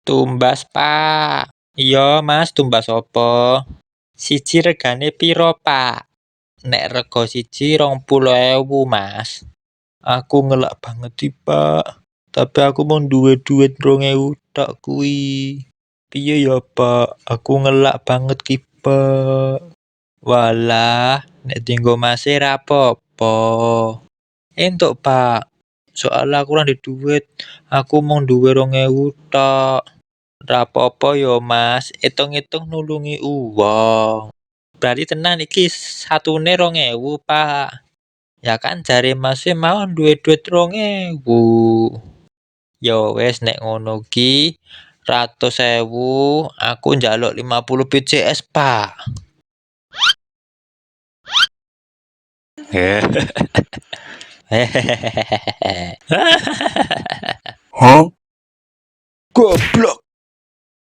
Tumbas, Pak. Iya, Mas, tumbas apa? Siji regane piro, Pak? Nek rega siji 20.000, Mas. Aku ngelak banget iki, Pak. Tapi aku mau duwe duit 2.000 tok kuwi. Piye ya, Pak? Aku ngelak banget ki, Pak. Walah, nek dienggo Mas e ra apa-apa. Entuk, Pak. Soale aku ora ndek duit. Aku mung duwe 2.000 tok. Ra apa-apa ya, Mas. Itung-itung nulungi uwong. Berarti tenan iki satune 2.000, Pak. Ya kan jare Mas e mau duwe duit 2.000. Ya wis nek ngono ki 100.000 aku njaluk 50 BCS, Pak. Hehehe. Hah? Goblok.